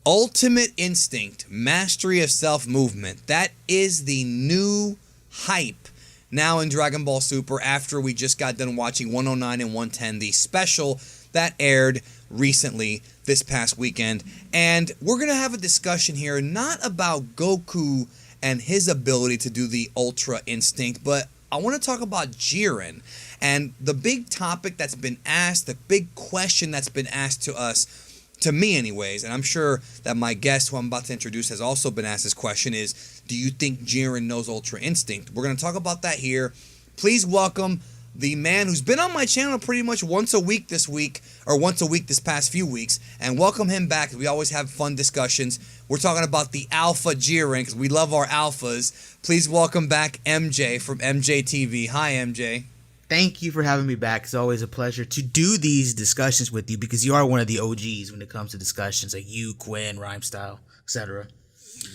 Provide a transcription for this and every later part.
Ultimate Instinct, Mastery of Self Movement. That is the new hype now in Dragon Ball Super after we just got done watching 109 and 110, the special that aired recently this past weekend. And we're going to have a discussion here not about Goku and his ability to do the Ultra Instinct, but I want to talk about Jiren. And the big topic that's been asked, the big question that's been asked to us, to me anyways, and I'm sure that my guest who I'm about to introduce has also been asked this question, is do you think Jiren knows Ultra Instinct? We're going to talk about that here. Please welcome the man who's been on my channel pretty much once a week this week, or once a week this past few weeks, and welcome him back. We always have fun discussions. We're talking about the Alpha Jiren because we love our alphas. Please welcome back MJ from MJ TV. Hi, MJ. Thank you for having me back. It's always a pleasure to do these discussions with you because you are one of the OGs when it comes to discussions, like you, Quinn, Rhyme Style, etc.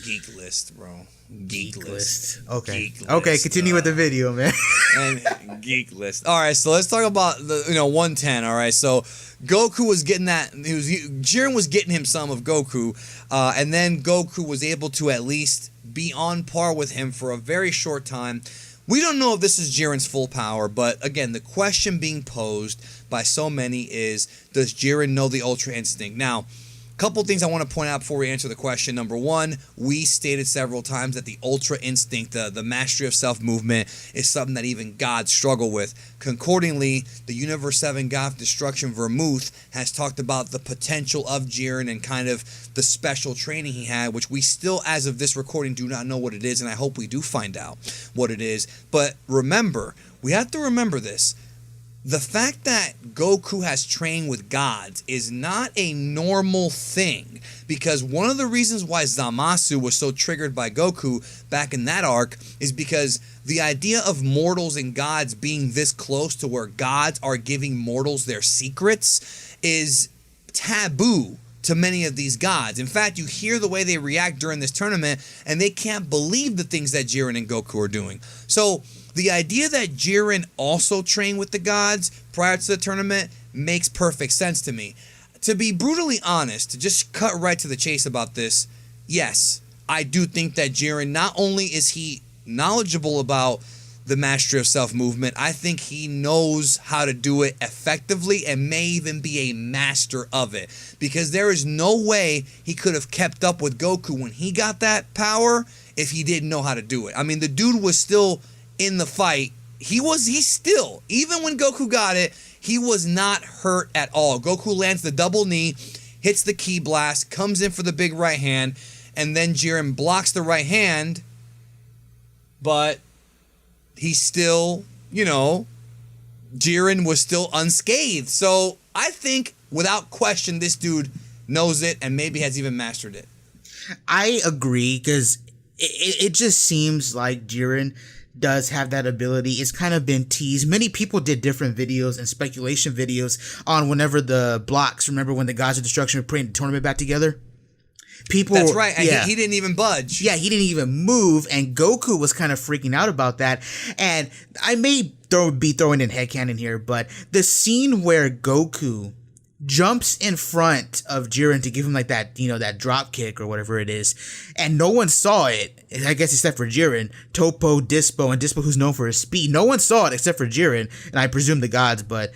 Geek List, bro. Geek List. Okay. Geek Okay, List. continue with the video, man. And Geek List. All right, so let's talk about the 110. All right, so Goku was getting that. Jiren was getting him some of Goku, and then Goku was able to at least be on par with him for a very short time. We don't know if this is Jiren's full power, but again, the question being posed by so many is, does Jiren know the Ultra Instinct? Now, a couple things I want to point out before we answer the question. Number one, we stated several times that the Ultra Instinct, the mastery of self-movement, is something that even gods struggle with. Concordingly, the Universe 7 God of Destruction Vermouth has talked about the potential of Jiren and kind of the special training he had, which we still, as of this recording, do not know what it is, and I hope we do find out what it is. But remember, we have to remember this. The fact that Goku has trained with gods is not a normal thing, because one of the reasons why Zamasu was so triggered by Goku back in that arc is because the idea of mortals and gods being this close to where gods are giving mortals their secrets is taboo to many of these gods. In fact, you hear the way they react during this tournament, and they can't believe the things that Jiren and Goku are doing. So the idea that Jiren also trained with the gods prior to the tournament makes perfect sense to me. To be brutally honest, to just cut right to the chase about this, yes, I do think that Jiren, not only is he knowledgeable about the mastery of self-movement, I think he knows how to do it effectively and may even be a master of it. Because there is no way he could have kept up with Goku when he got that power if he didn't know how to do it. I mean, the dude was still in the fight. He's still, even when Goku got it, he was not hurt at all. Goku lands the double knee, hits the ki blast, comes in for the big right hand, and then Jiren blocks the right hand, but he's still, Jiren was still unscathed. So I think, without question, this dude knows it and maybe has even mastered it. I agree, because it just seems like Jiren does have that ability. It's kind of been teased. Many people did different videos and speculation videos on whenever the blocks, remember when the Gods of Destruction were putting the tournament back together? That's right. Yeah. He didn't even budge. Yeah, he didn't even move, and Goku was kind of freaking out about that. And I may be throwing in headcanon here, but the scene where Goku jumps in front of Jiren to give him like that, that drop kick or whatever it is, and no one saw it, I guess, except for Jiren, Toppo, Dispo, and Dispo, who's known for his speed. No one saw it except for Jiren, and I presume the gods, but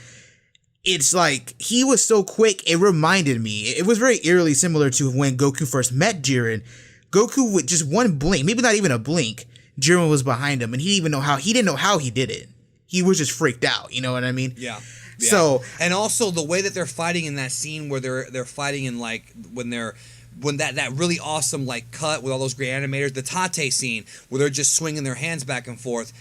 it's like, he was so quick, it reminded me, it was very eerily similar to when Goku first met Jiren. Goku, with just one blink, maybe not even a blink, Jiren was behind him, and he didn't know how he did it. He was just freaked out, you know what I mean? Yeah. So, and also the way that they're fighting in that scene where they're fighting in, like, when that really awesome, like, cut with all those great animators, the Tate scene where they're just swinging their hands back and forth.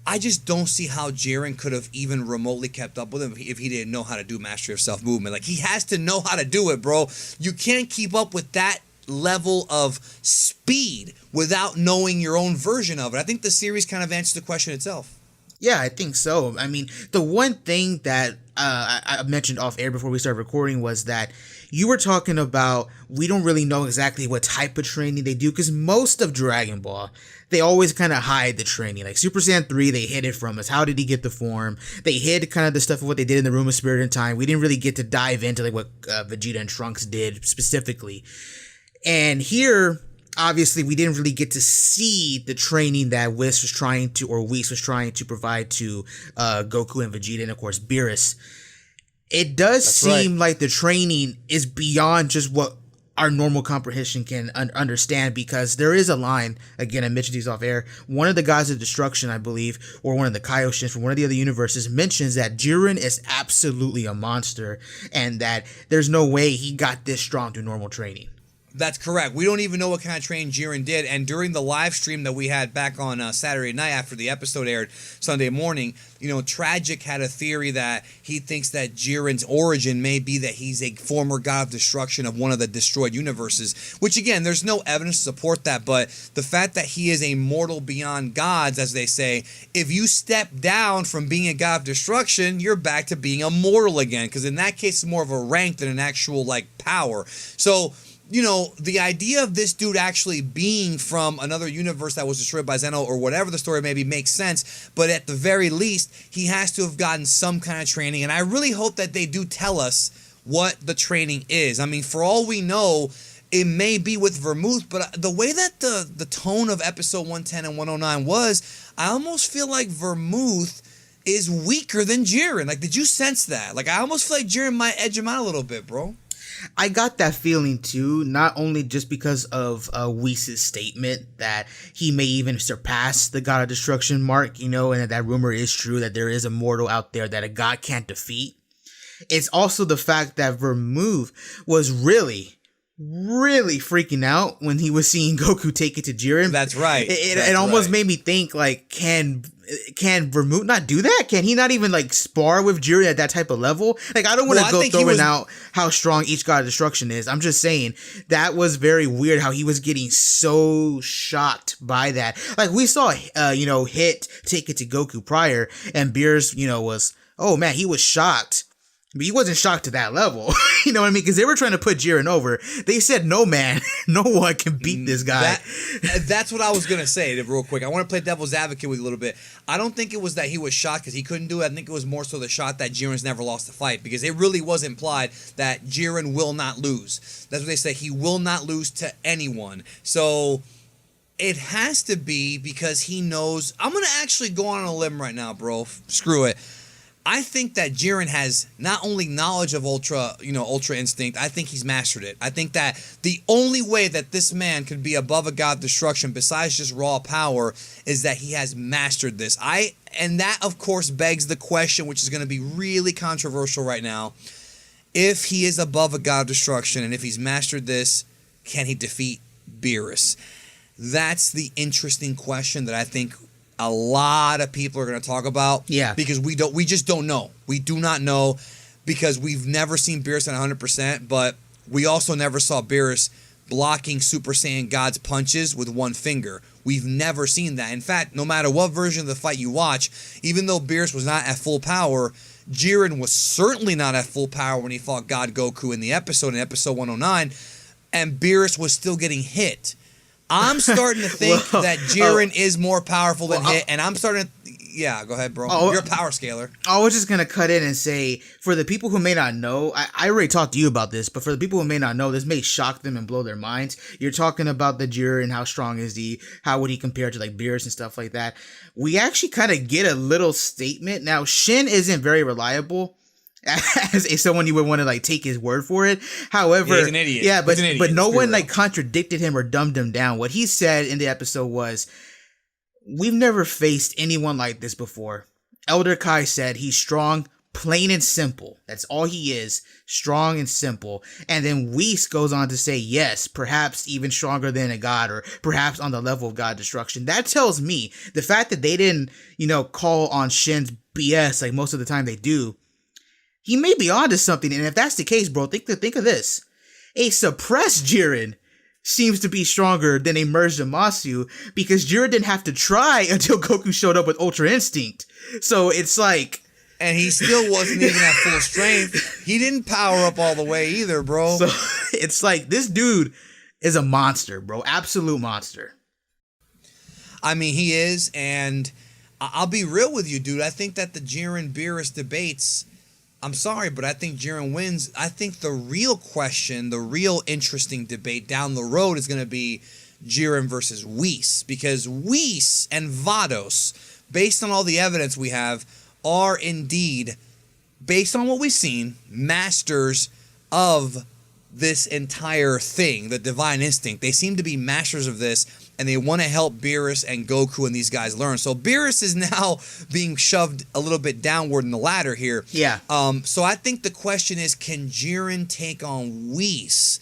I just don't see how Jiren could have even remotely kept up with him if he didn't know how to do mastery of self-movement. Like, he has to know how to do it, bro. You can't keep up with that level of speed without knowing your own version of it. I think the series kind of answers the question itself. Yeah, I think so. I mean, the one thing that I mentioned off air before we started recording was that you were talking about we don't really know exactly what type of training they do, because most of Dragon Ball, they always kind of hide the training. Like Super Saiyan 3, they hid it from us. How did he get the form? They hid kind of the stuff of what they did in the Room of Spirit and Time. We didn't really get to dive into like what Vegeta and Trunks did specifically. And here, obviously, we didn't really get to see the training that Whis was trying to provide to Goku and Vegeta, and of course Beerus. It does seem like the training is beyond just what our normal comprehension can understand, because there is a line, again, I mentioned these off air, one of the gods of destruction, I believe, or one of the Kaioshins from one of the other universes mentions that Jiren is absolutely a monster and that there's no way he got this strong through normal training. That's correct. We don't even know what kind of training Jiren did. And during the live stream that we had back on Saturday night after the episode aired Sunday morning, Tragic had a theory that he thinks that Jiren's origin may be that he's a former god of destruction of one of the destroyed universes, which again, there's no evidence to support that. But the fact that he is a mortal beyond gods, as they say, if you step down from being a god of destruction, you're back to being a mortal again. Because in that case, it's more of a rank than an actual power. So, the idea of this dude actually being from another universe that was destroyed by Zeno or whatever the story may be makes sense, but at the very least, he has to have gotten some kind of training, and I really hope that they do tell us what the training is. I mean, for all we know, it may be with Vermouth, but the way that the tone of episode 110 and 109 was, I almost feel like Vermouth is weaker than Jiren. Did you sense that? I almost feel like Jiren might edge him out a little bit, bro. I got that feeling too, not only just because of Whis' statement that he may even surpass the God of Destruction mark, and that rumor is true that there is a mortal out there that a god can't defeat. It's also the fact that Vermouth was really freaking out when he was seeing Goku take it to Jiren. That's right. It almost made me think, can Vermouth not do that? Can he not even spar with Jiren at that type of level? I don't want to go throwing out how strong each God of Destruction is. I'm just saying that was very weird how he was getting so shocked by that. We saw, Hit take it to Goku prior, and Beerus, was, oh man, he was shocked. But he wasn't shocked to that level. You know what I mean? Because they were trying to put Jiren over. They said, no, man, no one can beat this guy. That's what I was going to say real quick. I want to play devil's advocate with you a little bit. I don't think it was that he was shocked because he couldn't do it. I think it was more so the shot that Jiren's never lost a fight, because it really was implied that Jiren will not lose. That's what they say. He will not lose to anyone. So it has to be because he knows. I'm going to actually go on a limb right now, bro. Screw it. I think that Jiren has not only knowledge of Ultra Instinct, I think he's mastered it. I think that the only way that this man could be above a god of destruction besides just raw power is that he has mastered this. And that, of course, begs the question, which is going to be really controversial right now. If he is above a god of destruction and if he's mastered this, can he defeat Beerus? That's the interesting question that I think a lot of people are going to talk about. Yeah. Because we just don't know. We do not know because we've never seen Beerus at 100%, but we also never saw Beerus blocking Super Saiyan God's punches with one finger. We've never seen that. In fact, no matter what version of the fight you watch, even though Beerus was not at full power, Jiren was certainly not at full power when he fought God Goku in episode 109, and Beerus was still getting hit. I'm starting to think that Jiren is more powerful than Hit, and I'm starting to... Yeah, go ahead, bro. You're a power scaler. I was just going to cut in and say, for the people who may not know, I already talked to you about this, but for the people who may not know, this may shock them and blow their minds. You're talking about the Jiren, how strong is he, how would he compare to Beerus and stuff like that. We actually kind of get a little statement. Now, Shin isn't very reliable as someone you would want to take his word for it. However, he's an idiot. Yeah, but no one contradicted him or dumbed him down. What he said in the episode was, "We've never faced anyone like this before." Elder Kai said he's strong, plain and simple. That's all he is, strong and simple. And then Whis goes on to say, yes, perhaps even stronger than a god, or perhaps on the level of god destruction. That tells me the fact that they didn't, call on Shin's BS like most of the time they do. He may be onto something, and if that's the case, bro, think of this. A suppressed Jiren seems to be stronger than a merged Zamasu, because Jiren didn't have to try until Goku showed up with Ultra Instinct. So it's and he still wasn't even at full strength. He didn't power up all the way either, bro. So it's this dude is a monster, bro. Absolute monster. I mean, he is, and I'll be real with you, dude. I think that the Jiren Beerus debates... I'm sorry, but I think Jiren wins. I think the real question, the real interesting debate down the road is going to be Jiren versus Whis, because Whis and Vados, based on all the evidence we have, are indeed, based on what we've seen, masters of this entire thing, the divine instinct. They seem to be masters of this, and they want to help Beerus and Goku and these guys learn. So Beerus is now being shoved a little bit downward in the ladder here. Yeah. So I think the question is, can Jiren take on Whis?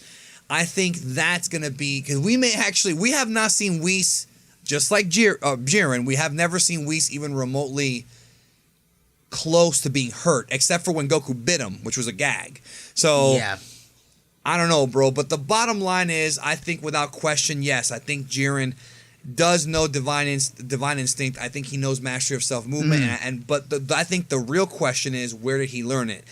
I think that's going to be, because we have not seen Whis, just like Jiren, we have never seen Whis even remotely close to being hurt, except for when Goku bit him, which was a gag. So yeah. I don't know, bro, but the bottom line is, I think without question, yes, I think Jiren does know divine instinct. I think he knows mastery of self movement, but I think the real question is, where did he learn it?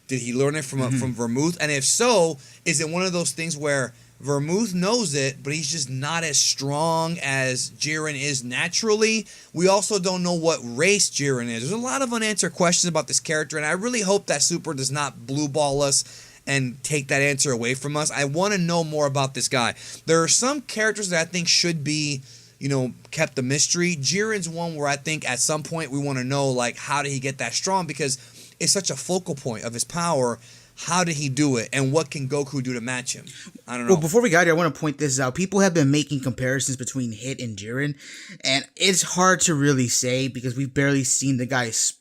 Did he learn it from Vermouth? And if so, is it one of those things where Vermouth knows it, but he's just not as strong as Jiren is naturally? We also don't know what race Jiren is. There's a lot of unanswered questions about this character, and I really hope that Super does not blue ball us and take that answer away from us. I want to know more about this guy. There are some characters that I think should be, kept a mystery. Jiren's one where I think at some point we want to know, like, how did he get that strong? Because it's such a focal point of his power. How did he do it? And what can Goku do to match him? I don't know. Well, before we got here, I want to point this out. People have been making comparisons between Hit and Jiren, and it's hard to really say because we've barely seen the guy speak.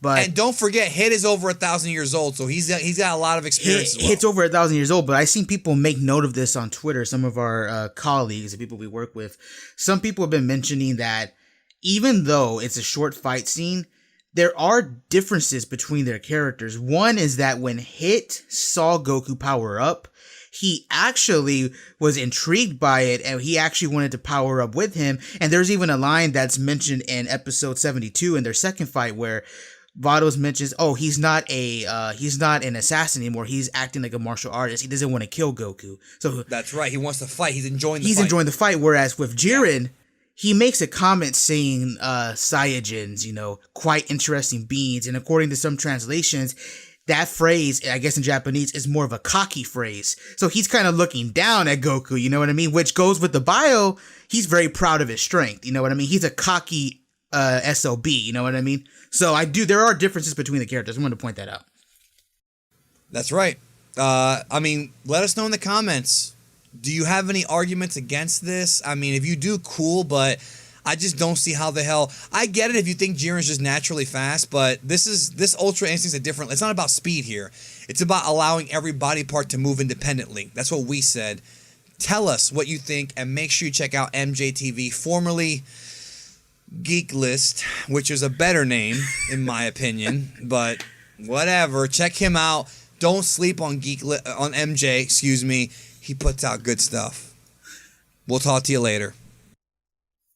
But don't forget, Hit is over 1,000 years old, so he's got a lot of experience. Hit's over 1,000 years old, but I've seen people make note of this on Twitter. Some of our colleagues, the people we work with, some people have been mentioning that even though it's a short fight scene, there are differences between their characters. One is that when Hit saw Goku power up, he actually was intrigued by it, and he actually wanted to power up with him. And there's even a line that's mentioned in episode 72 in their second fight where Vados mentions, he's not an assassin anymore. He's acting like a martial artist. He doesn't want to kill Goku. So that's right. He wants to fight. He's enjoying the fight. Whereas with Jiren, he makes a comment saying Saiyajins, quite interesting beings. And according to some translations, that phrase, I guess in Japanese, is more of a cocky phrase. So he's kind of looking down at Goku, you know what I mean? Which goes with the bio. He's very proud of his strength, you know what I mean? He's a cocky SOB, you know what I mean? So there are differences between the characters. I wanted to point that out. That's right. Let us know in the comments. Do you have any arguments against this? I mean, if you do, cool, but I just don't see how the hell. I get it if you think Jiren's just naturally fast, but this Ultra Instinct's it's not about speed here. It's about allowing every body part to move independently. That's what we said. Tell us what you think, and make sure you check out MJTV, formerly Geek List, which is a better name, in my opinion, but whatever. Check him out. Don't sleep on MJ, excuse me. He puts out good stuff. We'll talk to you later.